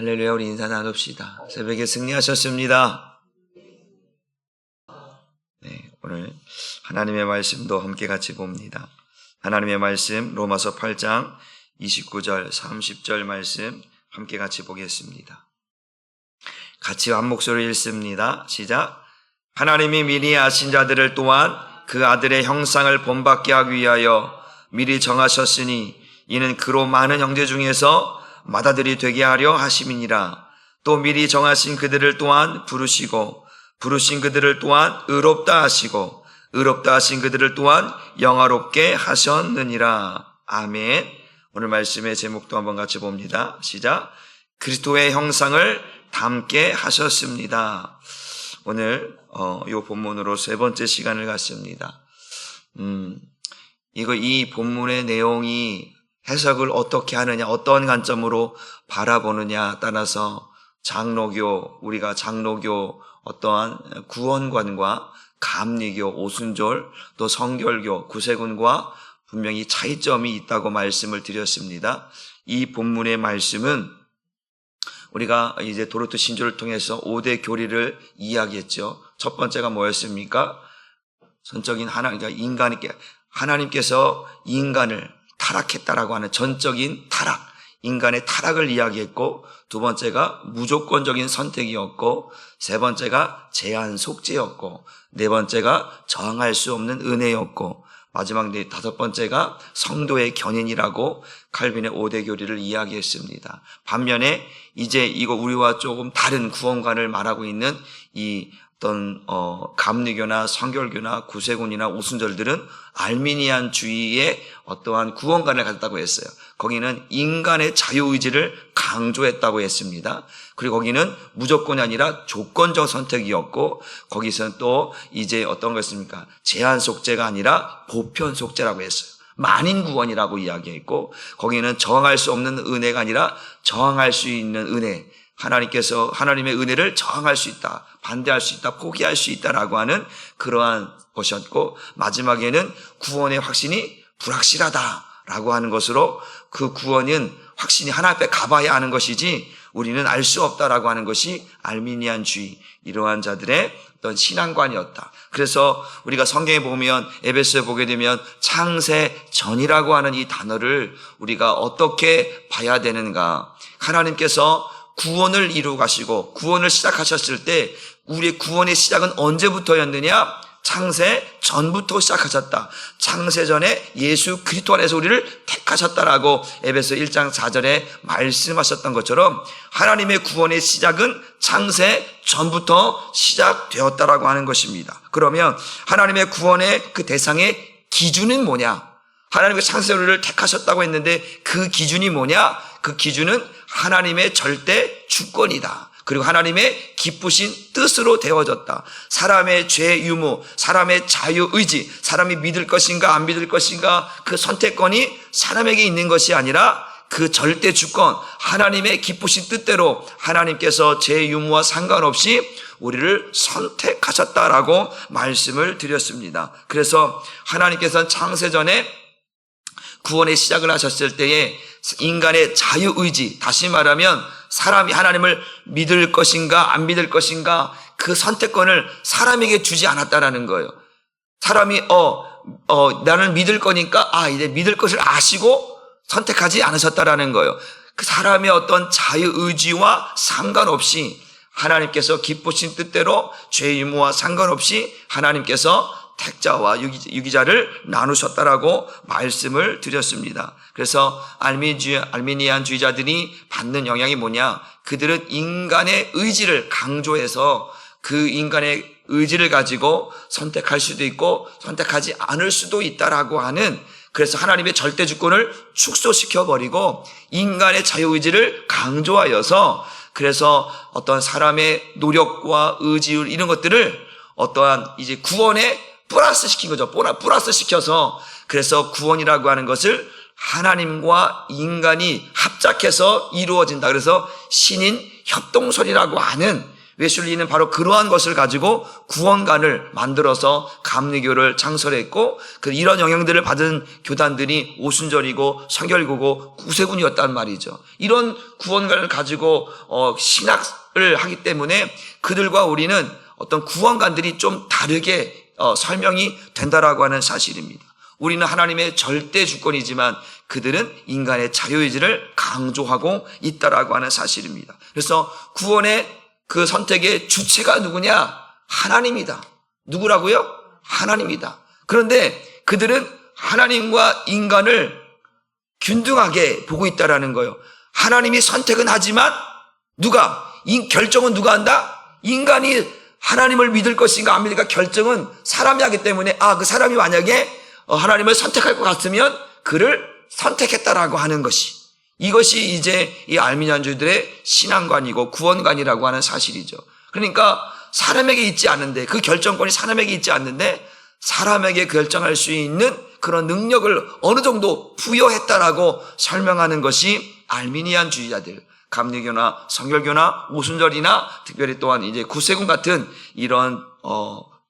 할렐루야. 우리 인사 나눕시다. 새벽에 승리하셨습니다. 네, 오늘 하나님의 말씀도 함께 같이 봅니다. 하나님의 말씀 로마서 8장 29절 30절 말씀 함께 같이 보겠습니다. 같이 한 목소리로 읽습니다. 시작. 하나님이 미리 아신 자들을 또한 그 아들의 형상을 본받게 하기 위하여 미리 정하셨으니 이는 그로 많은 형제 중에서 맏아들이 되게 하려 하심이니라. 또 미리 정하신 그들을 또한 부르시고 부르신 그들을 또한 의롭다 하시고 의롭다 하신 그들을 또한 영화롭게 하셨느니라. 아멘. 오늘 말씀의 제목도 한번 같이 봅니다. 시작. 그리스도의 형상을 닮게 하셨습니다. 오늘 이 본문으로 세 번째 시간을 갖습니다. 이 본문의 내용이 해석을 어떻게 하느냐, 어떤 관점으로 바라보느냐 따라서 우리가 장로교 어떠한 구원관과 감리교, 오순절, 또 성결교, 구세군과 분명히 차이점이 있다고 말씀을 드렸습니다. 이 본문의 말씀은 우리가 이제 도르트 신조를 통해서 5대 교리를 이야기했죠. 첫 번째가 뭐였습니까? 전적인 하나님께서 인간을 타락했다라고 하는 전적인 타락, 인간의 타락을 이야기했고, 두 번째가 무조건적인 선택이었고, 세 번째가 제한 속죄였고, 네 번째가 저항할 수 없는 은혜였고, 마지막 다섯 번째가 성도의 견인이라고 칼빈의 5대 교리를 이야기했습니다. 반면에 이제 우리와 조금 다른 구원관을 말하고 있는 이 어떤 감리교나 성결교나 구세군이나 오순절들은 알미니안주의의 어떠한 구원관을 가졌다고 했어요. 거기는 인간의 자유의지를 강조했다고 했습니다. 그리고 거기는 무조건이 아니라 조건적 선택이었고, 거기서는 또 이제 어떤 것입니까? 제한 속죄가 아니라 보편 속죄라고 했어요. 만인 구원이라고 이야기했고, 거기는 저항할 수 없는 은혜가 아니라 저항할 수 있는 은혜, 하나님께서 하나님의 은혜를 저항할 수 있다, 반대할 수 있다, 포기할 수 있다라고 하는 그러한 것이었고, 마지막에는 구원의 확신이 불확실하다라고 하는 것으로 그 구원은 확신이 하나님 앞에 가봐야 하는 것이지 우리는 알 수 없다라고 하는 것이 알미니안주의, 이러한 자들의 어떤 신앙관이었다. 그래서 우리가 성경에 보면, 에베소에 보게 되면 창세 전이라고 하는 이 단어를 우리가 어떻게 봐야 되는가? 하나님께서 구원을 이루어 가시고 구원을 시작하셨을 때 우리의 구원의 시작은 언제부터였느냐? 창세 전부터 시작하셨다. 창세 전에 예수 그리스도 안에서 우리를 택하셨다라고 에베소 1장 4절에 말씀하셨던 것처럼 하나님의 구원의 시작은 창세 전부터 시작되었다라고 하는 것입니다. 그러면 하나님의 구원의 그 대상의 기준은 뭐냐? 하나님께서 창세 우리를 택하셨다고 했는데 그 기준이 뭐냐? 그 기준은 하나님의 절대 주권이다. 그리고 하나님의 기쁘신 뜻으로 되어졌다. 사람의 죄 유무, 사람의 자유의지, 사람이 믿을 것인가 안 믿을 것인가, 그 선택권이 사람에게 있는 것이 아니라 그 절대 주권, 하나님의 기쁘신 뜻대로 하나님께서 죄 유무와 상관없이 우리를 선택하셨다라고 말씀을 드렸습니다. 그래서 하나님께서는 창세전에 구원의 시작을 하셨을 때에 인간의 자유의지, 다시 말하면 사람이 하나님을 믿을 것인가 안 믿을 것인가, 그 선택권을 사람에게 주지 않았다라는 거예요. 사람이 나는 믿을 거니까 이제 믿을 것을 아시고 선택하지 않으셨다라는 거예요. 그 사람의 어떤 자유의지와 상관없이 하나님께서 기쁘신 뜻대로 죄 유무와 상관없이 하나님께서 택자와 유기자를 나누셨다라고 말씀을 드렸습니다. 그래서 알미니안주의자들이 받는 영향이 뭐냐? 그들은 인간의 의지를 강조해서 그 인간의 의지를 가지고 선택할 수도 있고 선택하지 않을 수도 있다라고 하는, 그래서 하나님의 절대 주권을 축소시켜버리고 인간의 자유의지를 강조하여서, 그래서 어떤 사람의 노력과 의지 이런 것들을 어떠한 이제 구원에 플러스 시킨 거죠. 플러스 시켜서, 그래서 구원이라고 하는 것을 하나님과 인간이 합작해서 이루어진다. 그래서 신인 협동설이라고 하는, 웨슬리는 바로 그러한 것을 가지고 구원관을 만들어서 감리교를 창설했고, 이런 영향들을 받은 교단들이 오순절이고 성결교고 구세군이었단 말이죠. 이런 구원관을 가지고 신학을 하기 때문에 그들과 우리는 어떤 구원관들이 좀 다르게 설명이 된다라고 하는 사실입니다. 우리는 하나님의 절대 주권이지만 그들은 인간의 자유의지를 강조하고 있다라고 하는 사실입니다. 그래서 구원의 그 선택의 주체가 누구냐? 하나님이다. 누구라고요? 하나님이다. 그런데 그들은 하나님과 인간을 균등하게 보고 있다라는 거예요. 하나님이 선택은 하지만 결정은 누가 한다? 인간이 하나님을 믿을 것인가 안 믿을까 결정은 사람이 하기 때문에 그 사람이 만약에 하나님을 선택할 것 같으면 그를 선택했다라고 하는 것이, 이것이 이제 이 알미니안주의들의 신앙관이고 구원관이라고 하는 사실이죠. 그러니까 사람에게 있지 않는데, 그 결정권이 사람에게 있지 않는데 사람에게 결정할 수 있는 그런 능력을 어느 정도 부여했다라고 설명하는 것이 알미니안주의자들, 감리교나 성결교나 오순절이나 특별히 또한 이제 구세군 같은 이런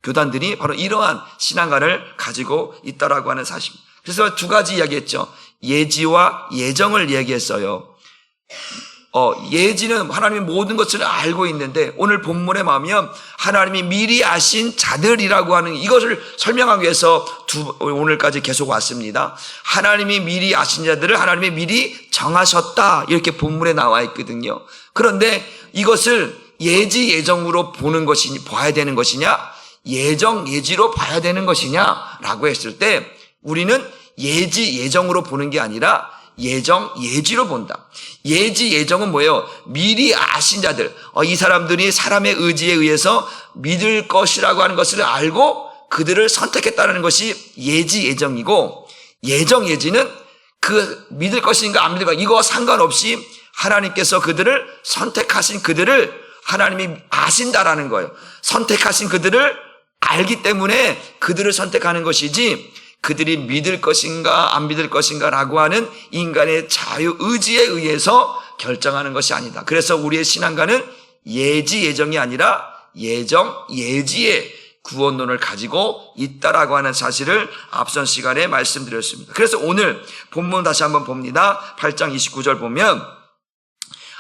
교단들이 바로 이러한 신앙관을 가지고 있다라고 하는 사실입니다. 그래서 두 가지 이야기했죠. 예지와 예정을 이야기했어요. 예지는 하나님이 모든 것을 알고 있는데, 오늘 본문에 보면 하나님이 미리 아신 자들이라고 하는 이것을 설명하기 위해서 오늘까지 계속 왔습니다. 하나님이 미리 아신 자들을 하나님이 미리 정하셨다, 이렇게 본문에 나와 있거든요. 그런데 이것을 예지 예정으로 봐야 되는 것이냐, 예정 예지로 봐야 되는 것이냐라고 했을 때 우리는 예지 예정으로 보는 게 아니라 예정 예지로 본다. 예지 예정은 뭐예요? 미리 아신 자들, 이 사람들이 사람의 의지에 의해서 믿을 것이라고 하는 것을 알고 그들을 선택했다는 것이 예지 예정이고, 예정 예지는 그 믿을 것인가 안 믿을까 이거 상관없이 하나님께서 그들을 선택하신 그들을 하나님이 아신다라는 거예요. 선택하신 그들을 알기 때문에 그들을 선택하는 것이지, 그들이 믿을 것인가 안 믿을 것인가라고 하는 인간의 자유의지에 의해서 결정하는 것이 아니다. 그래서 우리의 신앙가는 예지 예정이 아니라 예정 예지의 구원론을 가지고 있다라고 하는 사실을 앞선 시간에 말씀드렸습니다. 그래서 오늘 본문 다시 한번 봅니다. 8장 29절 보면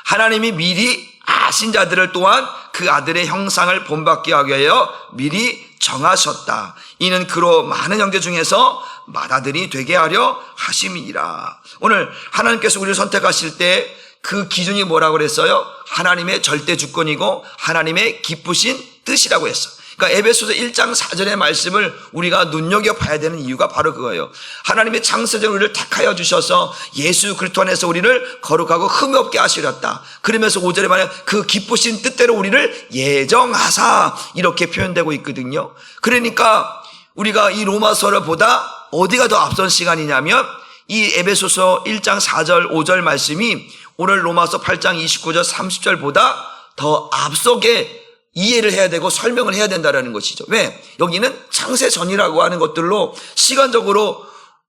하나님이 미리 아신 자들을 또한 그 아들의 형상을 본받게 하기 위하여 미리 정하셨다. 이는 그로 많은 형제 중에서 맏아들이 되게 하려 하심이니라. 오늘 하나님께서 우리를 선택하실 때 그 기준이 뭐라고 그랬어요? 하나님의 절대 주권이고 하나님의 기쁘신 뜻이라고 했어. 그러니까 에베소서 1장 4절의 말씀을 우리가 눈여겨봐야 되는 이유가 바로 그거예요. 하나님의 창세전 우리를 택하여 주셔서 예수 그리스도 안에서 우리를 거룩하고 흠이 없게 하시렸다. 그러면서 5절에 말하면 그 기쁘신 뜻대로 우리를 예정하사, 이렇게 표현되고 있거든요. 그러니까 우리가 이 로마서를 보다 어디가 더 앞선 시간이냐면 이 에베소서 1장 4절 5절 말씀이 오늘 로마서 8장 29절 30절보다 더 앞서게 이해를 해야 되고 설명을 해야 된다는 것이죠. 왜? 여기는 창세 전이라고 하는 것들로 시간적으로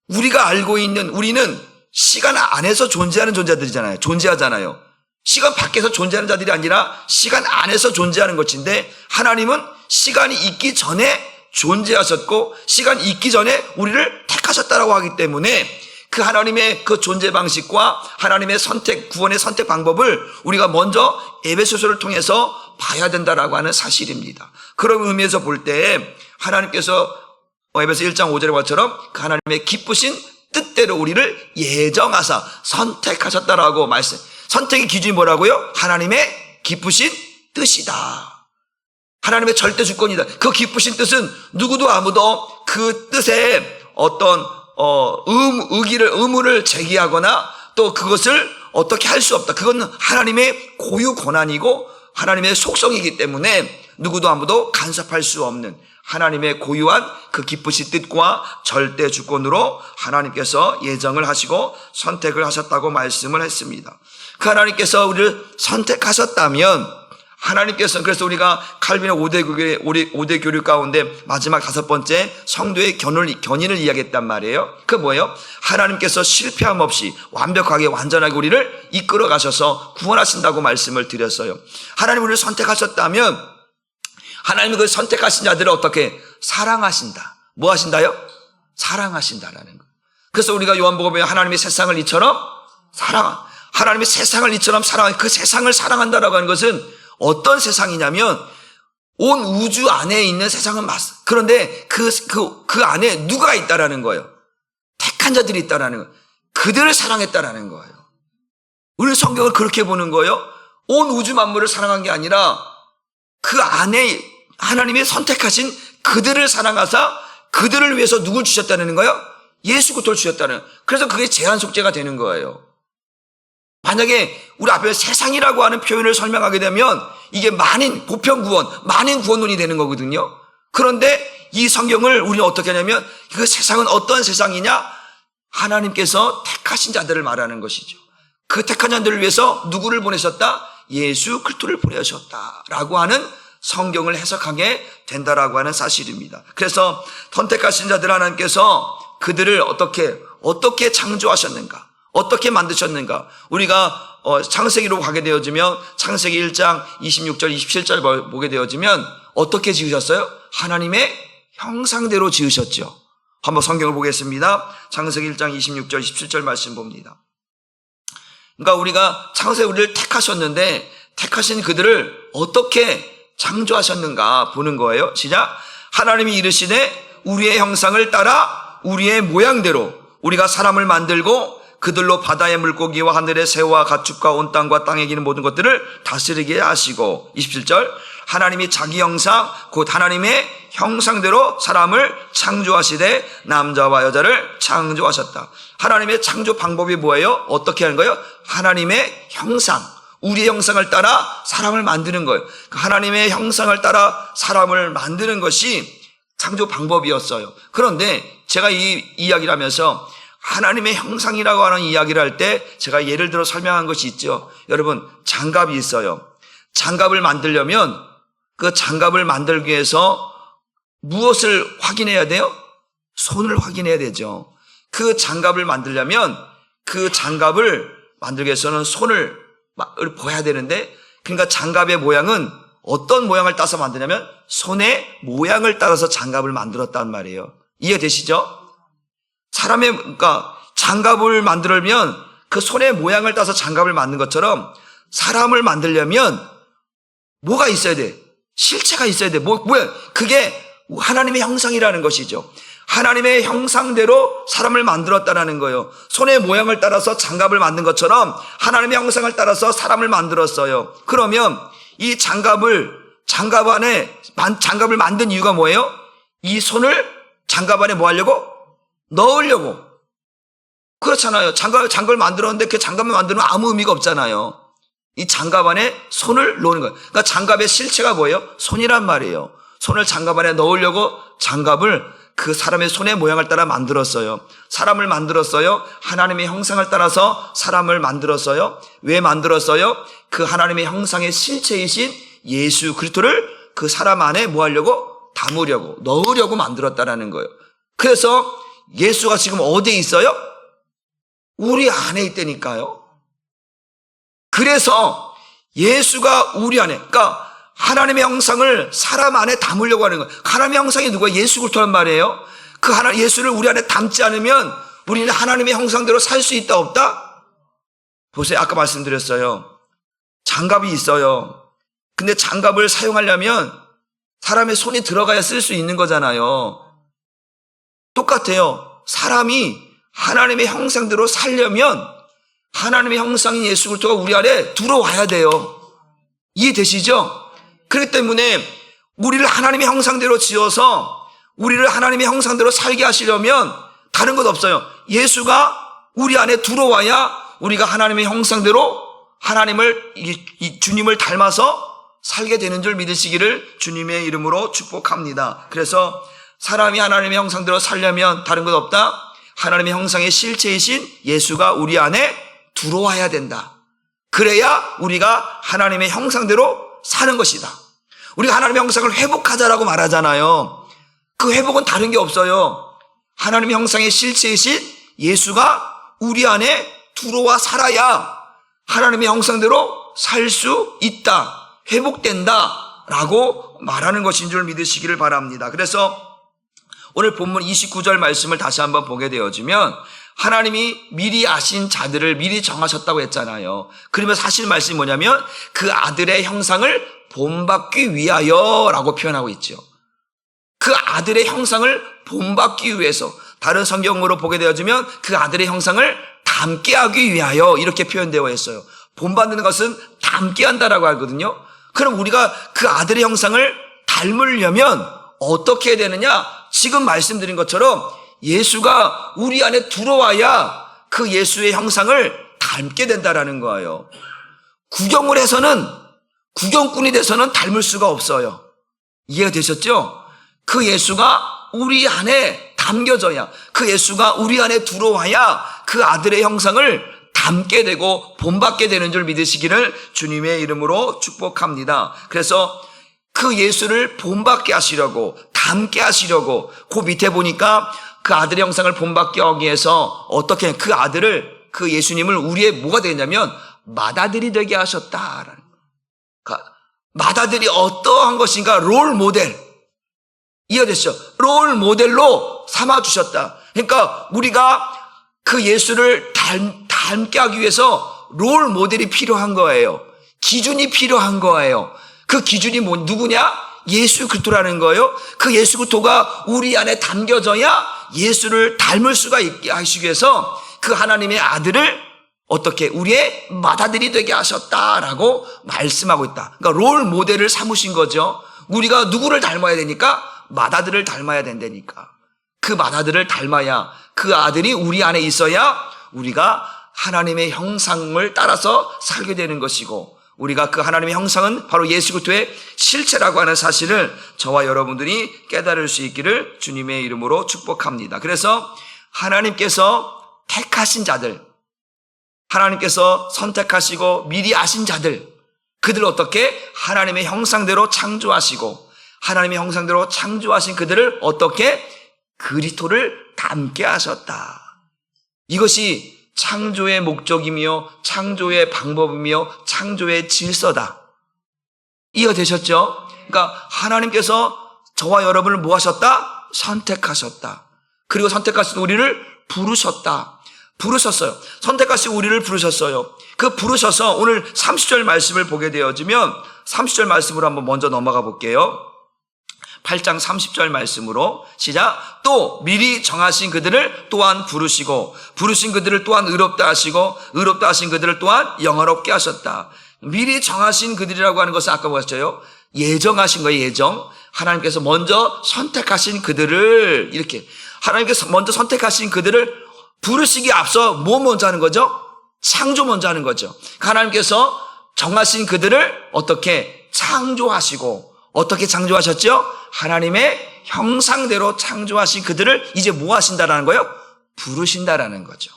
우리가 알고 있는, 우리는 시간 안에서 존재하는 존재들이잖아요. 존재하잖아요. 시간 밖에서 존재하는 자들이 아니라 시간 안에서 존재하는 것인데, 하나님은 시간이 있기 전에 존재하셨고 시간이 있기 전에 우리를 택하셨다라고 하기 때문에 그 하나님의 그 존재 방식과 하나님의 선택, 구원의 선택 방법을 우리가 먼저 에베소서를 통해서 봐야 된다라고 하는 사실입니다. 그런 의미에서 볼 때 하나님께서 에베소 1장 5절의 것처럼 그 하나님의 기쁘신 뜻대로 우리를 예정하사 선택하셨다라고 말씀. 선택의 기준이 뭐라고요? 하나님의 기쁘신 뜻이다. 하나님의 절대 주권이다. 그 기쁘신 뜻은 누구도 아무도 그 뜻에 어떤 의문을 제기하거나 또 그것을 어떻게 할 수 없다. 그건 하나님의 고유 권한이고 하나님의 속성이기 때문에 누구도 아무도 간섭할 수 없는 하나님의 고유한 그 기쁘신 뜻과 절대 주권으로 하나님께서 예정을 하시고 선택을 하셨다고 말씀을 했습니다. 그 하나님께서 우리를 선택하셨다면 하나님께서, 그래서 우리가 칼빈의 5대 교류 가운데 마지막 5번째 성도의 견인을 이야기했단 말이에요. 그 뭐예요? 하나님께서 실패함 없이 완벽하게 완전하게 우리를 이끌어 가셔서 구원하신다고 말씀을 드렸어요. 하나님 우리를 선택하셨다면 하나님이 그 선택하신 자들을 어떻게 사랑하신다. 뭐 하신다요? 사랑하신다라는 거예요. 그래서 우리가 요한복음에 하나님이 세상을 이처럼 하나님이 세상을 이처럼 그 세상을 사랑한다라고 하는 것은 어떤 세상이냐면 온 우주 안에 있는 세상은 맞습니다. 그런데 그 안에 누가 있다라는 거예요. 택한 자들이 있다라는 거예요. 그들을 사랑했다라는 거예요. 우리 성경을 그렇게 보는 거예요. 온 우주 만물을 사랑한 게 아니라 그 안에 하나님이 선택하신 그들을 사랑하사 그들을 위해서 누굴 주셨다는 거예요? 예수 그리스도를 주셨다는 거예요. 그래서 그게 제한 속죄가 되는 거예요. 만약에 우리 앞에 세상이라고 하는 표현을 설명하게 되면 이게 보편 구원, 만인 구원론이 되는 거거든요. 그런데 이 성경을 우리는 어떻게 하냐면 그 세상은 어떤 세상이냐? 하나님께서 택하신 자들을 말하는 것이죠. 그 택한 자들을 위해서 누구를 보내셨다? 예수 그리스도를 보내셨다라고 하는 성경을 해석하게 된다라고 하는 사실입니다. 그래서 선택하신 자들 하나님께서 그들을 어떻게 창조하셨는가? 어떻게 만드셨는가? 우리가 창세기로 가게 되어지면 창세기 1장 26절 27절 보게 되어지면 어떻게 지으셨어요? 하나님의 형상대로 지으셨죠. 한번 성경을 보겠습니다. 창세기 1장 26절 27절 말씀 봅니다. 그러니까 우리가 창세기 우리를 택하셨는데 택하신 그들을 어떻게 창조하셨는가 보는 거예요. 시작. 하나님이 이르시되 우리의 형상을 따라 우리의 모양대로 우리가 사람을 만들고 그들로 바다의 물고기와 하늘의 새와 가축과 온 땅과 땅에 기는 모든 것들을 다스리게 하시고 27절 하나님이 자기 형상 곧 하나님의 형상대로 사람을 창조하시되 남자와 여자를 창조하셨다. 하나님의 창조 방법이 뭐예요? 어떻게 하는 거예요? 하나님의 형상, 우리의 형상을 따라 사람을 만드는 거예요. 하나님의 형상을 따라 사람을 만드는 것이 창조 방법이었어요. 그런데 제가 이 이야기를 하면서 하나님의 형상이라고 하는 이야기를 할 때 제가 예를 들어 설명한 것이 있죠. 여러분, 장갑이 있어요. 장갑을 만들려면 그 장갑을 만들기 위해서 무엇을 확인해야 돼요? 손을 확인해야 되죠. 그 장갑을 만들려면 그 장갑을 만들기 위해서는 손을 보야 되는데, 그러니까 장갑의 모양은 어떤 모양을 따서 만드냐면 손의 모양을 따라서 장갑을 만들었단 말이에요. 이해되시죠? 그러니까 장갑을 만들려면 그 손의 모양을 따서 장갑을 만든 것처럼 사람을 만들려면 뭐가 있어야 돼? 실체가 있어야 돼. 뭐야? 그게 하나님의 형상이라는 것이죠. 하나님의 형상대로 사람을 만들었다라는 거예요. 손의 모양을 따라서 장갑을 만든 것처럼 하나님의 형상을 따라서 사람을 만들었어요. 그러면 이 장갑을 만든 이유가 뭐예요? 이 손을 장갑 안에 뭐 하려고? 넣으려고. 그렇잖아요. 장갑을 만들었는데 그 장갑을 만들면 아무 의미가 없잖아요. 이 장갑 안에 손을 넣는 거예요. 그러니까 장갑의 실체가 뭐예요? 손이란 말이에요. 손을 장갑 안에 넣으려고 장갑을 그 사람의 손의 모양을 따라 만들었어요. 사람을 만들었어요. 하나님의 형상을 따라서 사람을 만들었어요. 왜 만들었어요? 그 하나님의 형상의 실체이신 예수 그리스도를 그 사람 안에 뭐 하려고? 담으려고, 넣으려고 만들었다라는 거예요. 그래서 예수가 지금 어디에 있어요? 우리 안에 있다니까요. 그래서 예수가 우리 안에, 그러니까 하나님의 형상을 사람 안에 담으려고 하는 거예요. 하나님의 형상이 누구예요? 예수 그리스도란 말이에요. 그 예수를 우리 안에 담지 않으면 우리는 하나님의 형상대로 살 수 있다 없다? 보세요. 아까 말씀드렸어요. 장갑이 있어요. 근데 장갑을 사용하려면 사람의 손이 들어가야 쓸 수 있는 거잖아요. 똑같아요. 사람이 하나님의 형상대로 살려면 하나님의 형상인 예수 그리스도가 우리 안에 들어와야 돼요. 이해되시죠? 그렇기 때문에 우리를 하나님의 형상대로 지어서 우리를 하나님의 형상대로 살게 하시려면 다른 것 없어요. 예수가 우리 안에 들어와야 우리가 하나님의 형상대로 주님을 닮아서 살게 되는 줄 믿으시기를 주님의 이름으로 축복합니다. 그래서 사람이 하나님의 형상대로 살려면 다른 것 없다. 하나님의 형상의 실체이신 예수가 우리 안에 들어와야 된다. 그래야 우리가 하나님의 형상대로 사는 것이다. 우리가 하나님의 형상을 회복하자라고 말하잖아요. 그 회복은 다른 게 없어요. 하나님의 형상의 실체이신 예수가 우리 안에 들어와 살아야 하나님의 형상대로 살 수 있다, 회복된다 라고 말하는 것인 줄 믿으시기를 바랍니다. 그래서 오늘 본문 29절 말씀을 다시 한번 보게 되어지면 하나님이 미리 아신 자들을 미리 정하셨다고 했잖아요. 그러면 사실 말씀이 뭐냐면 그 아들의 형상을 본받기 위하여 라고 표현하고 있죠. 그 아들의 형상을 본받기 위해서, 다른 성경으로 보게 되어지면 그 아들의 형상을 닮게 하기 위하여 이렇게 표현되어 있어요. 본받는 것은 닮게 한다라고 하거든요. 그럼 우리가 그 아들의 형상을 닮으려면 어떻게 해야 되느냐? 지금 말씀드린 것처럼 예수가 우리 안에 들어와야 그 예수의 형상을 닮게 된다라는 거예요. 구경을 해서는, 구경꾼이 돼서는 닮을 수가 없어요. 이해가 되셨죠? 그 예수가 우리 안에 담겨져야, 그 예수가 우리 안에 들어와야 그 아들의 형상을 닮게 되고 본받게 되는 줄 믿으시기를 주님의 이름으로 축복합니다. 그래서 그 예수를 본받게 하시려고, 닮게 하시려고, 그 밑에 보니까 그 아들의 형상을 본받게 하기 위해서 어떻게 그 아들을, 그 예수님을 우리의 뭐가 되냐면 맏아들이 되게 하셨다라는 거예요. 그러니까 맏아들이 어떠한 것인가, 롤 모델. 이해되시죠? 롤 모델로 삼아주셨다. 그러니까 우리가 그 예수를 닮게 하기 위해서 롤 모델이 필요한 거예요. 기준이 필요한 거예요. 그 기준이 누구냐? 예수 그리스도라는 거예요. 그 예수 그리스도가 우리 안에 담겨져야 예수를 닮을 수가 있게 하시기 위해서 그 하나님의 아들을 어떻게 우리의 맏아들이 되게 하셨다라고 말씀하고 있다. 그러니까 롤 모델을 삼으신 거죠. 우리가 누구를 닮아야 되니까? 맏아들을 닮아야 된다니까. 그 맏아들을 닮아야, 그 아들이 우리 안에 있어야 우리가 하나님의 형상을 따라서 살게 되는 것이고, 우리가 그 하나님의 형상은 바로 예수 그리스도의 실체라고 하는 사실을 저와 여러분들이 깨달을 수 있기를 주님의 이름으로 축복합니다. 그래서 하나님께서 택하신 자들, 하나님께서 선택하시고 미리 아신 자들, 그들을 어떻게 하나님의 형상대로 창조하시고 하나님의 형상대로 창조하신 그들을 어떻게 그리스도를 닮게 하셨다. 이것이 창조의 목적이며 창조의 방법이며 창조의 질서다. 이해되셨죠? 그러니까 하나님께서 저와 여러분을 뭐 하셨다? 선택하셨다. 그리고 선택하신 우리를 부르셨다. 부르셨어요. 선택하신 우리를 부르셨어요. 그 부르셔서 오늘 30절 말씀을 보게 되어지면 30절 말씀으로 한번 먼저 넘어가 볼게요. 8장 30절 말씀으로 시작. 또 미리 정하신 그들을 또한 부르시고 부르신 그들을 또한 의롭다 하시고 의롭다 하신 그들을 또한 영화롭게 하셨다. 미리 정하신 그들이라고 하는 것은 아까 뭐였어요? 예정하신 거예요. 예정. 하나님께서 먼저 선택하신 그들을, 이렇게 하나님께서 먼저 선택하신 그들을 부르시기에 앞서 뭐 먼저 하는 거죠? 창조 먼저 하는 거죠. 하나님께서 정하신 그들을 어떻게 창조하시고, 어떻게 창조하셨죠? 하나님의 형상대로 창조하신 그들을 이제 뭐 하신다라는 거예요? 부르신다라는 거죠.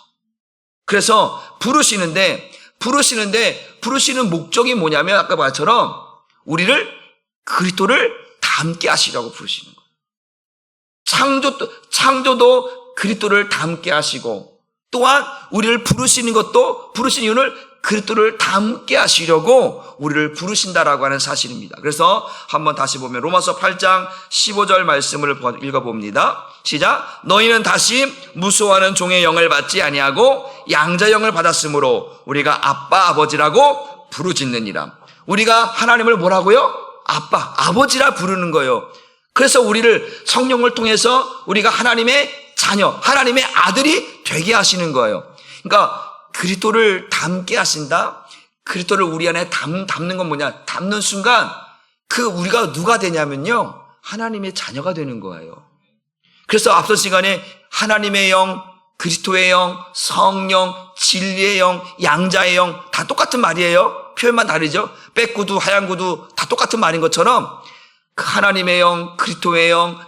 그래서 부르시는 목적이 뭐냐면 아까 말처럼 우리를 그리스도를 닮게 하시라고 부르시는 거예요. 창조도 그리스도를 닮게 하시고, 또한 우리를 부르시는 것도, 부르신 이유는 그리스도를 닮게 하시려고 우리를 부르신다라고 하는 사실입니다. 그래서 한번 다시 보면 로마서 8장 15절 말씀을 읽어봅니다. 시작. 너희는 다시 무수하는 종의 영을 받지 아니하고 양자 영을 받았으므로 우리가 아빠 아버지라고 부르짖느니라. 우리가 하나님을 뭐라고요? 아빠, 아버지라 부르는 거예요. 그래서 우리를 성령을 통해서 우리가 하나님의 자녀, 하나님의 아들이 되게 하시는 거예요. 그러니까 그리스도를 닮게 하신다. 그리스도를 우리 안에 담는 건 뭐냐? 담는 순간 그 우리가 누가 되냐면요, 하나님의 자녀가 되는 거예요. 그래서 앞선 시간에 하나님의 영, 그리스도의 영, 성령, 진리의 영, 양자의 영 다 똑같은 말이에요. 표현만 다르죠. 백구두, 하얀구두 다 똑같은 말인 것처럼 그 하나님의 영, 그리스도의 영,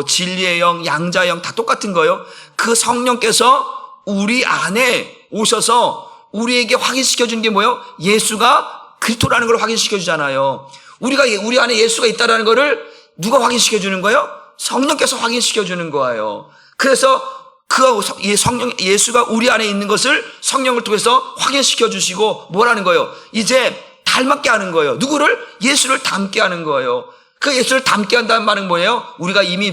진리의 영, 양자의 영 다 똑같은 거예요. 그 성령께서 우리 안에 오셔서 우리에게 확인시켜준 게 뭐예요? 예수가 그리스도라는 걸 확인시켜 주잖아요. 우리 안에 예수가 있다라는 것을 누가 확인시켜 주는 거예요? 성령께서 확인시켜 주는 거예요. 그래서 예수가 우리 안에 있는 것을 성령을 통해서 확인시켜 주시고 뭐라는 거예요? 이제 닮게 하는 거예요. 누구를? 예수를 닮게 하는 거예요. 그 예수를 닮게 한다는 말은 뭐예요? 우리가 이미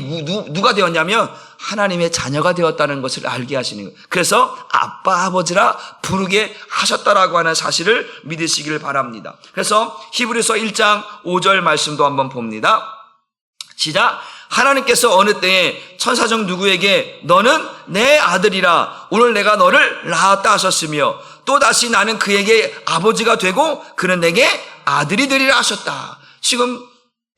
누가 되었냐면 하나님의 자녀가 되었다는 것을 알게 하시는 거예요. 그래서 아빠 아버지라 부르게 하셨다라고 하는 사실을 믿으시기를 바랍니다. 그래서 히브리서 1장 5절 말씀도 한번 봅니다. 시작. 하나님께서 어느 때에 천사 중 누구에게 너는 내 아들이라 오늘 내가 너를 낳았다 하셨으며 또다시 나는 그에게 아버지가 되고 그는 내게 아들이 되리라 하셨다. 지금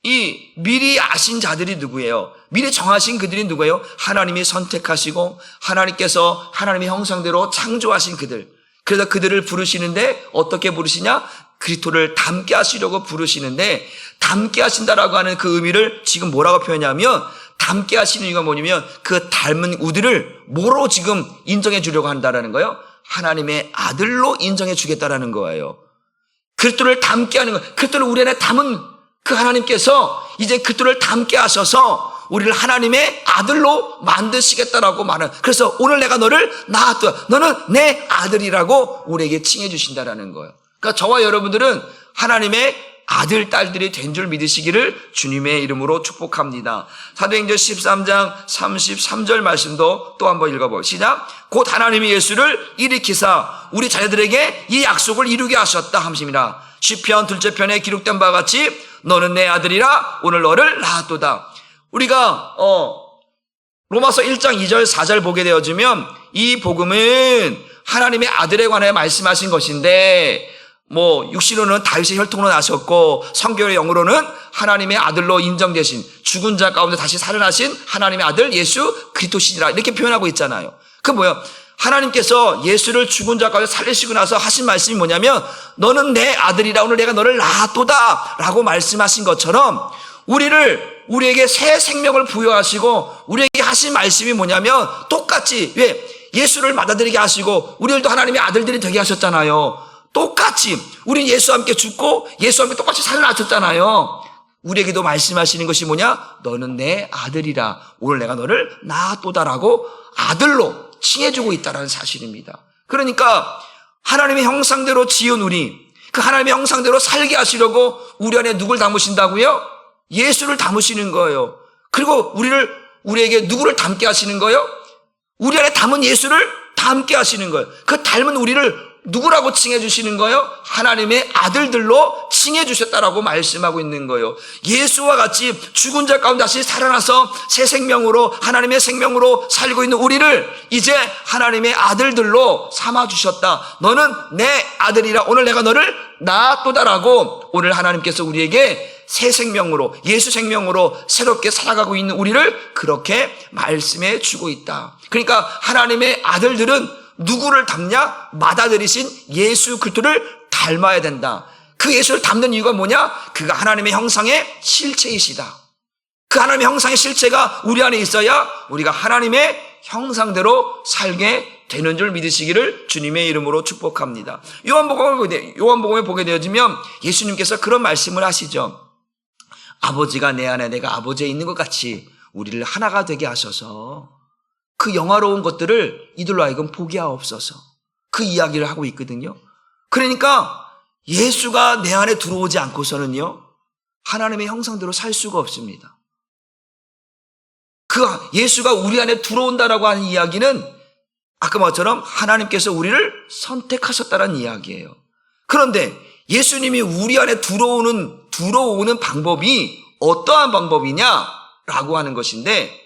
이 미리 아신 자들이 누구예요? 미리 정하신 그들이 누구예요? 하나님이 선택하시고 하나님께서 하나님의 형상대로 창조하신 그들. 그래서 그들을 부르시는데 어떻게 부르시냐? 그리스도를 닮게 하시려고 부르시는데 닮게 하신다라고 하는 그 의미를 지금 뭐라고 표현하냐면 닮게 하시는 이유가 뭐냐면 그 닮은 우리를 뭐로 지금 인정해 주려고 한다라는 거예요? 하나님의 아들로 인정해 주겠다라는 거예요. 그리스도를 닮게 하는 거예요. 그리스도를 우리 안에 담은 그 하나님께서 이제 그리스도를 닮게 하셔서 우리를 하나님의 아들로 만드시겠다라고 말하는. 그래서 오늘 내가 너를 낳았다. 너는 내 아들이라고 우리에게 칭해 주신다라는 거예요. 그러니까 저와 여러분들은 하나님의 아들, 딸들이 된 줄 믿으시기를 주님의 이름으로 축복합니다. 사도행전 13장 33절 말씀도 또 한번 읽어보시죠. 시작. 곧 하나님이 예수를 일으키사 우리 자녀들에게 이 약속을 이루게 하셨다 함심이라. 시편 둘째 편에 기록된 바와 같이 너는 내 아들이라 오늘 너를 낳았도다. 우리가 로마서 1장 2절 4절 보게 되어지면 이 복음은 하나님의 아들에 관해 말씀하신 것인데 육신으로는 다윗의 혈통으로 나셨고 성경의 영으로는 하나님의 아들로 인정되신 죽은 자 가운데 다시 살아나신 하나님의 아들 예수 그리스도시니라 이렇게 표현하고 있잖아요. 그 뭐예요? 하나님께서 예수를 죽은 자 가운데 살리시고 나서 하신 말씀이 뭐냐면 너는 내 아들이라 오늘 내가 너를 낳았도다 라고 말씀하신 것처럼 우리에게 새 생명을 부여하시고 우리에게 하신 말씀이 뭐냐면 똑같이 예수를 받아들이게 하시고 우리들도 하나님의 아들들이 되게 하셨잖아요. 똑같이 우리는 예수와 함께 죽고 예수와 함께 똑같이 살아나셨잖아요. 우리에게도 말씀하시는 것이 뭐냐? 너는 내 아들이라 오늘 내가 너를 낳았도다라고 아들로 칭해주고 있다는 사실입니다. 그러니까 하나님의 형상대로 지은 그 하나님의 형상대로 살게 하시려고 우리 안에 누굴 담으신다고요? 예수를 담으시는 거예요. 그리고 우리에게 누구를 담게 하시는 거예요? 우리 안에 담은 예수를 담게 하시는 거예요. 그 닮은 우리를 누구라고 칭해 주시는 거예요? 하나님의 아들들로 칭해 주셨다라고 말씀하고 있는 거예요. 예수와 같이 죽은 자 가운데 다시 살아나서 새 생명으로 하나님의 생명으로 살고 있는 우리를 이제 하나님의 아들들로 삼아 주셨다. 너는 내 아들이라 오늘 내가 너를 낳았도다라고 오늘 하나님께서 우리에게 새 생명으로 예수 생명으로 새롭게 살아가고 있는 우리를 그렇게 말씀해 주고 있다. 그러니까 하나님의 아들들은 누구를 닮냐? 맏아들이신 예수 그리스도를 닮아야 된다. 그 예수를 닮는 이유가 뭐냐? 그가 하나님의 형상의 실체이시다. 그 하나님의 형상의 실체가 우리 안에 있어야 우리가 하나님의 형상대로 살게 되는 줄 믿으시기를 주님의 이름으로 축복합니다. 요한복음에 보게 되어지면 예수님께서 그런 말씀을 하시죠. 아버지가 내 안에 내가 아버지에 있는 것 같이 우리를 하나가 되게 하셔서 그 영화로운 것들을 이들로 하여금 보게 하옵소서. 그 이야기를 하고 있거든요. 그러니까 예수가 내 안에 들어오지 않고서는요, 하나님의 형상대로 살 수가 없습니다. 그 예수가 우리 안에 들어온다라고 하는 이야기는 아까 말처럼 하나님께서 우리를 선택하셨다는 이야기예요. 그런데 예수님이 우리 안에 들어오는 방법이 어떠한 방법이냐라고 하는 것인데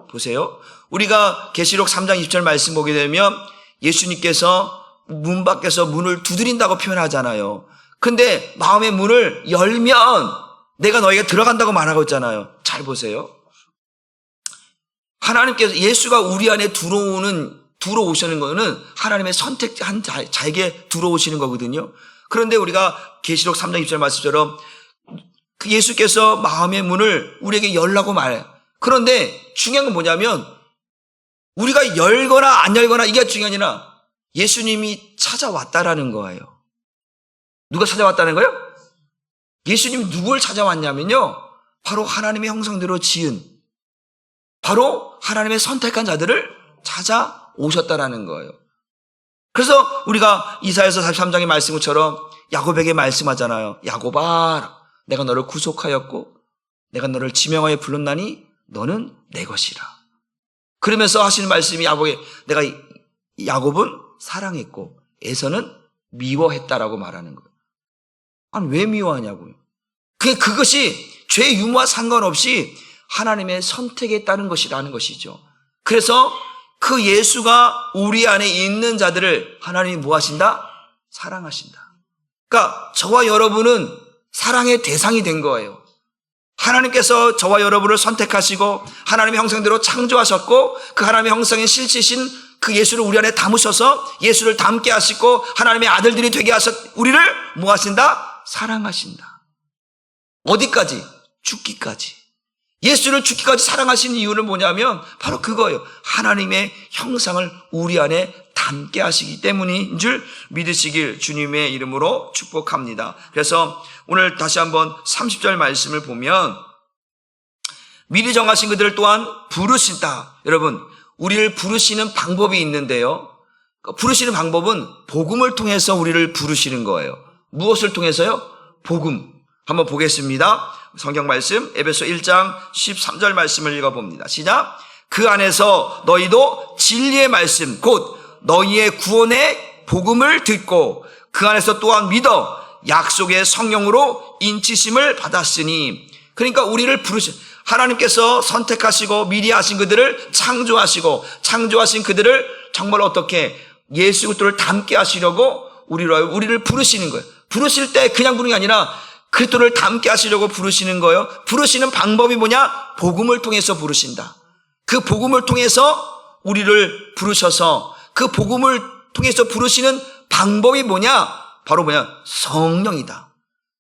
보세요. 우리가 계시록 3장 20절 말씀 보게 되면 예수님께서 문 밖에서 문을 두드린다고 표현하잖아요. 근데 마음의 문을 열면 내가 너에게 들어간다고 말하고 있잖아요. 잘 보세요. 하나님께서 예수가 우리 안에 들어오시는 거는 하나님의 선택한 자에게 들어오시는 거거든요. 그런데 우리가 계시록 3장 20절 말씀처럼 그 예수께서 마음의 문을 우리에게 열라고 말해요. 그런데 중요한 건 뭐냐면 우리가 열거나 안 열거나 이게 중요한 게 아니라 예수님이 찾아왔다라는 거예요. 누가 찾아왔다는 거예요? 예수님이 누굴 찾아왔냐면요, 바로 하나님의 형상대로 지은, 바로 하나님의 선택한 자들을 찾아오셨다라는 거예요. 그래서 우리가 이사야서 43장의 말씀처럼 야곱에게 말씀하잖아요. 야곱아, 내가 너를 구속하였고 내가 너를 지명하여 불렀나니 너는 내 것이라. 그러면서 하시는 말씀이 내가 야곱은 사랑했고 에서는 미워했다라고 말하는 거예요. 아니, 왜 미워하냐고요? 그것이 죄 유무와 상관없이 하나님의 선택에 따른 것이라는 것이죠. 그래서 그 예수가 우리 안에 있는 자들을 하나님이 뭐 하신다? 사랑하신다. 그러니까 저와 여러분은 사랑의 대상이 된 거예요. 하나님께서 저와 여러분을 선택하시고 하나님의 형상대로 창조하셨고 그 하나님의 형상의 실체신 그 예수를 우리 안에 담으셔서 예수를 닮게 하시고 하나님의 아들들이 되게 하셔 우리를 뭐 하신다? 사랑하신다. 어디까지? 죽기까지. 예수를 죽기까지 사랑하시는 이유는 뭐냐면 바로 그거예요. 하나님의 형상을 우리 안에 담게 하시기 때문인 줄 믿으시길 주님의 이름으로 축복합니다. 그래서 오늘 다시 한번 30절 말씀을 보면 미리 정하신 그들을 또한 부르신다. 여러분, 우리를 부르시는 방법이 있는데요. 부르시는 방법은 복음을 통해서 우리를 부르시는 거예요. 무엇을 통해서요? 복음. 한번 보겠습니다. 성경 말씀 에베소 1장 13절 말씀을 읽어봅니다. 시작. 그 안에서 너희도 진리의 말씀 곧 너희의 구원의 복음을 듣고 그 안에서 또한 믿어 약속의 성령으로 인치심을 받았으니. 그러니까 우리를 하나님께서 선택하시고 미리 하신 그들을 창조하신 그들을 정말 어떻게 예수 그리스도를 닮게 하시려고 우리를 부르시는 거예요. 부르실 때 그냥 부르는 게 아니라 그리스도를 닮게 하시려고 부르시는 거예요. 부르시는 방법이 뭐냐? 복음을 통해서 부르신다. 그 복음을 통해서 우리를 부르셔서 그 복음을 통해서 부르시는 방법이 뭐냐? 바로 뭐냐? 성령이다.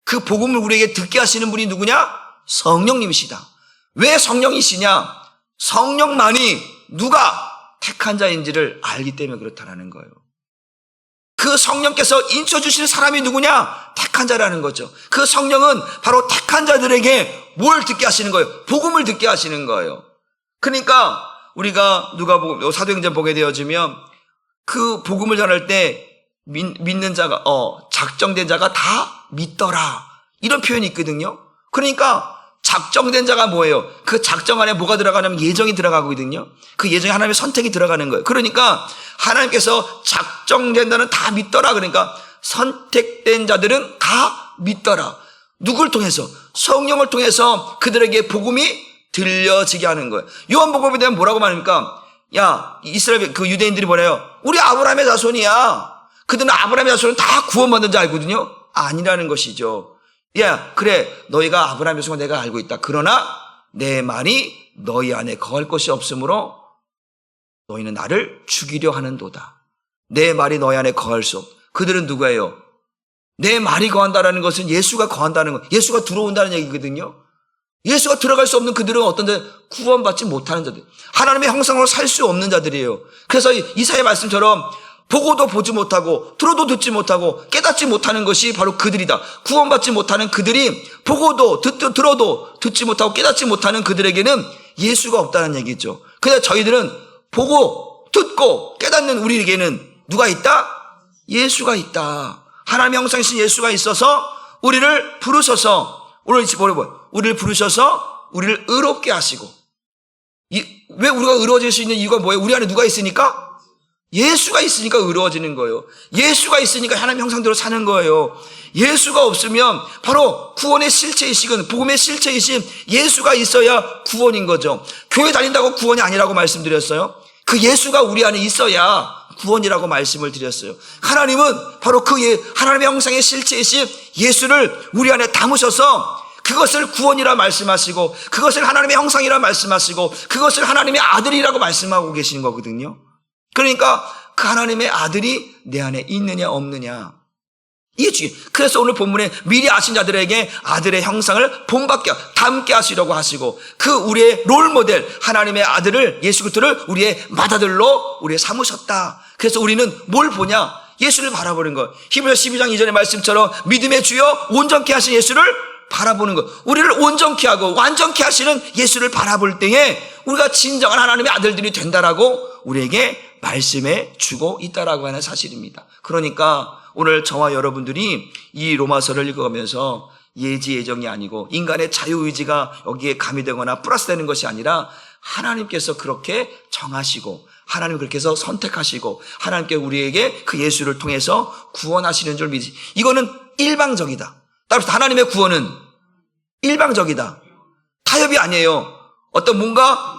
그 복음을 우리에게 듣게 하시는 분이 누구냐? 성령님이시다. 왜 성령이시냐? 성령만이 누가 택한 자인지를 알기 때문에 그렇다라는 거예요. 그 성령께서 인쳐주실 사람이 누구냐? 택한 자라는 거죠. 그 성령은 바로 택한 자들에게 뭘 듣게 하시는 거예요? 복음을 듣게 하시는 거예요. 그러니까 우리가 누가복음 사도행전 보게 되어지면 그 복음을 전할 때 믿는 자가 작정된 자가 다 믿더라 이런 표현이 있거든요. 그러니까 작정된 자가 뭐예요? 그 작정 안에 뭐가 들어가냐면 예정이 들어가거든요. 그 예정에 하나님의 선택이 들어가는 거예요. 그러니까 하나님께서 작정된다는 다 믿더라. 그러니까 선택된 자들은 다 믿더라. 누굴 통해서? 성령을 통해서 그들에게 복음이 들려지게 하는 거예요. 요한복음에 대한 뭐라고 말합니까? 야, 이스라엘 그 유대인들이 뭐래요? 우리 아브라함의 자손이야. 그들은 아브라함의 자손은 다 구원받는 자 알거든요. 아니라는 것이죠. 야, 그래, 너희가 아브라함의 자손을 내가 알고 있다. 그러나 내 말이 너희 안에 거할 것이 없으므로 너희는 나를 죽이려 하는도다. 내 말이 너희 안에 거할 수 없. 그들은 누구예요? 내 말이 거한다라는 것은 예수가 거한다는 거, 예수가 들어온다는 얘기거든요. 예수가 들어갈 수 없는 그들은 어떤 자? 구원받지 못하는 자들, 하나님의 형상으로 살 수 없는 자들이에요. 그래서 이사야 말씀처럼 보고도 보지 못하고 들어도 듣지 못하고 깨닫지 못하는 것이 바로 그들이다. 구원받지 못하는 그들이 보고도 들어도 듣지 못하고 깨닫지 못하는 그들에게는 예수가 없다는 얘기죠. 그래서 저희들은 보고 듣고 깨닫는 우리에게는 누가 있다? 예수가 있다. 하나님의 형상이신 예수가 있어서 우리를 부르셔서 우리를 부르셔서 우리를 의롭게 하시고. 왜 우리가 의로워질 수 있는 이유가 뭐예요? 우리 안에 누가 있으니까? 예수가 있으니까 의로워지는 거예요. 예수가 있으니까 하나님 형상대로 사는 거예요. 예수가 없으면 바로 구원의 실체이시건 복음의 실체이신 예수가 있어야 구원인 거죠. 교회 다닌다고 구원이 아니라고 말씀드렸어요. 그 예수가 우리 안에 있어야 구원이라고 말씀을 드렸어요. 하나님은 바로 그 하나님의 형상의 실체이신 예수를 우리 안에 담으셔서 그것을 구원이라 말씀하시고 그것을 하나님의 형상이라 말씀하시고 그것을 하나님의 아들이라고 말씀하고 계시는 거거든요. 그러니까 그 하나님의 아들이 내 안에 있느냐 없느냐 이게 중요해요. 그래서 오늘 본문에 미리 아신 자들에게 아들의 형상을 본받게 닮게 하시려고 하시고 그 우리의 롤모델 하나님의 아들을 예수 그리스도를 우리의 맏아들로 우리의 삼으셨다. 그래서 우리는 뭘 보냐? 예수를 바라보는 것. 히브리서 12장 2절의 말씀처럼 믿음의 주여 온전케 하신 예수를 바라보는 것. 우리를 온전케 하고 완전케 하시는 예수를 바라볼 때에 우리가 진정한 하나님의 아들들이 된다라고 우리에게 말씀해 주고 있다라고 하는 사실입니다. 그러니까 오늘 저와 여러분들이 이 로마서를 읽어가면서 예지 예정이 아니고 인간의 자유의지가 여기에 가미되거나 플러스되는 것이 아니라 하나님께서 그렇게 정하시고 하나님 그렇게 해서 선택하시고 하나님께 우리에게 그 예수를 통해서 구원하시는 줄 믿으시. 이거는 일방적이다. 따라서 하나님의 구원은 일방적이다. 타협이 아니에요. 어떤 뭔가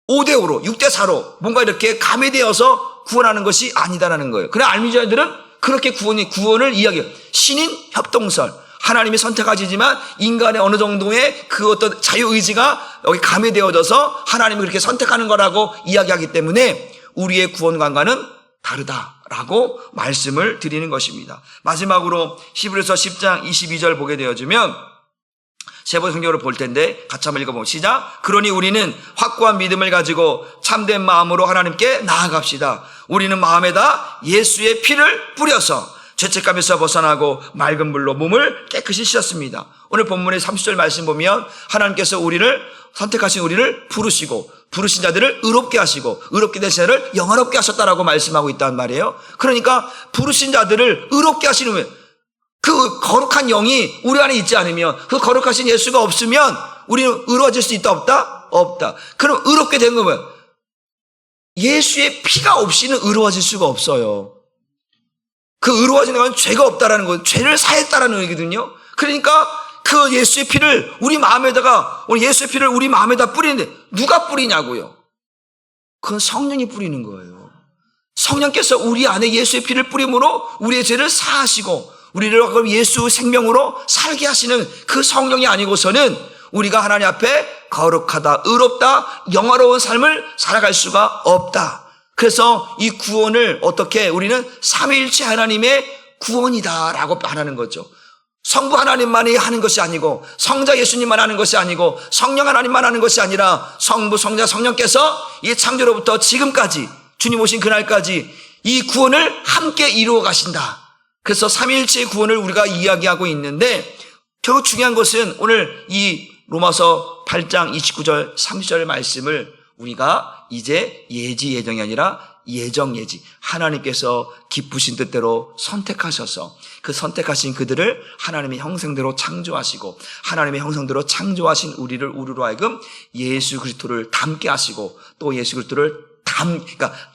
5대5로 6대4로 뭔가 이렇게 가미되어서 구원하는 것이 아니다라는 거예요. 그러나 알미자들은 그렇게 구원을 이야기해요. 신인 협동설. 하나님이 선택하시지만 인간의 어느 정도의 그 어떤 자유의지가 여기 가미되어져서 하나님이 그렇게 선택하는 거라고 이야기하기 때문에 우리의 구원관과는 다르다라고 말씀을 드리는 것입니다. 마지막으로 히브리서 10장 22절 보게 되어지면 세 번 성경으로 볼 텐데 같이 한번 읽어보면 시작. 그러니 우리는 확고한 믿음을 가지고 참된 마음으로 하나님께 나아갑시다. 우리는 마음에다 예수의 피를 뿌려서 죄책감에서 벗어나고 맑은 물로 몸을 깨끗이 씻었습니다. 오늘 본문의 30절 말씀 보면 하나님께서 우리를 선택하신 우리를 부르신 자들을 의롭게 하시고 의롭게 되신 자를 영화롭게 하셨다라고 말씀하고 있단 말이에요. 그러니까 부르신 자들을 의롭게 하시는 그 거룩한 영이 우리 안에 있지 않으면 그 거룩하신 예수가 없으면 우리는 의로워질 수 있다 없다? 없다. 그럼 의롭게 된 거면 예수의 피가 없이는 의로워질 수가 없어요. 그 의로워지는 건 죄가 없다라는 거, 죄를 사했다라는 얘기거든요. 그러니까 그 예수의 피를 우리 마음에다가 예수의 피를 우리 마음에다 뿌리는데 누가 뿌리냐고요? 그건 성령이 뿌리는 거예요. 성령께서 우리 안에 예수의 피를 뿌림으로 우리의 죄를 사하시고 우리를 예수 생명으로 살게 하시는 그 성령이 아니고서는 우리가 하나님 앞에 거룩하다, 의롭다, 영화로운 삶을 살아갈 수가 없다. 그래서 이 구원을 어떻게 우리는 삼위일체 하나님의 구원이다라고 말하는 거죠. 성부 하나님만이 하는 것이 아니고 성자 예수님만 하는 것이 아니고 성령 하나님만 하는 것이 아니라 성부, 성자, 성령께서 이 창조로부터 지금까지 주님 오신 그날까지 이 구원을 함께 이루어 가신다. 그래서 삼위일체의 구원을 우리가 이야기하고 있는데 결국 중요한 것은 오늘 이 로마서 8장 29절 30절의 말씀을 우리가 이제 예지 예정이 아니라 예정 예지 하나님께서 기쁘신 뜻대로 선택하셔서 그 선택하신 그들을 하나님의 형상대로 창조하시고 하나님의 형상대로 창조하신 우리를 우리로 하여금 예수 그리스도를 닮게 하시고 또 예수 그리스도를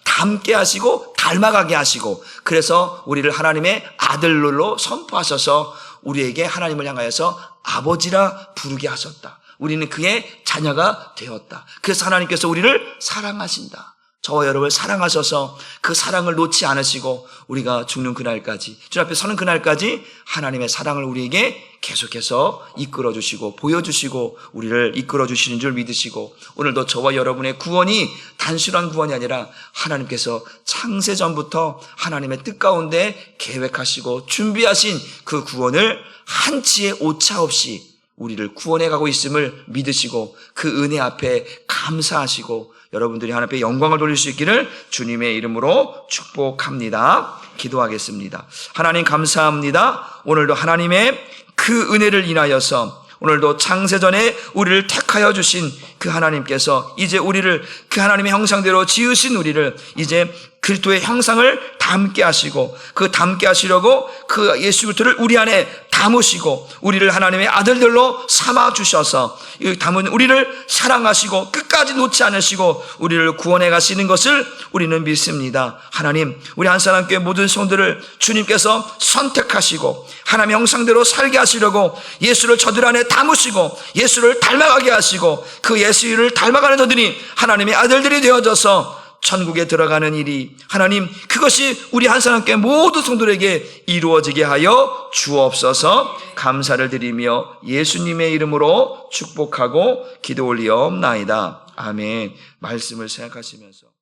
닮게 하시고 닮아가게 하시고 그래서 우리를 하나님의 아들로 선포하셔서 우리에게 하나님을 향하여서 아버지라 부르게 하셨다. 우리는 그의 자녀가 되었다. 그래서 하나님께서 우리를 사랑하신다. 저와 여러분을 사랑하셔서 그 사랑을 놓지 않으시고 우리가 죽는 그날까지 주 앞에 서는 그날까지 하나님의 사랑을 우리에게 계속해서 이끌어주시고 보여주시고 우리를 이끌어주시는 줄 믿으시고 오늘도 저와 여러분의 구원이 단순한 구원이 아니라 하나님께서 창세전부터 하나님의 뜻 가운데 계획하시고 준비하신 그 구원을 한치의 오차 없이 우리를 구원해 가고 있음을 믿으시고 그 은혜 앞에 감사하시고 여러분들이 하나님 앞에 영광을 돌릴 수 있기를 주님의 이름으로 축복합니다. 기도하겠습니다. 하나님 감사합니다. 오늘도 하나님의 그 은혜를 인하여서 오늘도 창세전에 우리를 택하여 주신 그 하나님께서 이제 우리를 그 하나님의 형상대로 지으신 우리를 이제 그리스도의 형상을 닮게 하시고 그 닮게 하시려고 그 예수 그리스도를 우리 안에 담으시고 우리를 하나님의 아들들로 삼아 주셔서 담은 우리를 사랑하시고 끝까지 놓지 않으시고 우리를 구원해 가시는 것을 우리는 믿습니다. 하나님 우리 한 사람 교회 모든 성도들을 주님께서 선택하시고 하나님의 형상대로 살게 하시려고 예수를 저들 안에 담으시고 예수를 닮아가게 하시고 그 예수를 닮아가는 저들이 하나님의 아들들이 되어져서 천국에 들어가는 일이 하나님 그것이 우리 한 사람께 모든 성도들에게 이루어지게 하여 주옵소서. 감사를 드리며 예수님의 이름으로 축복하고 기도 올리옵나이다. 아멘. 말씀을 생각하시면서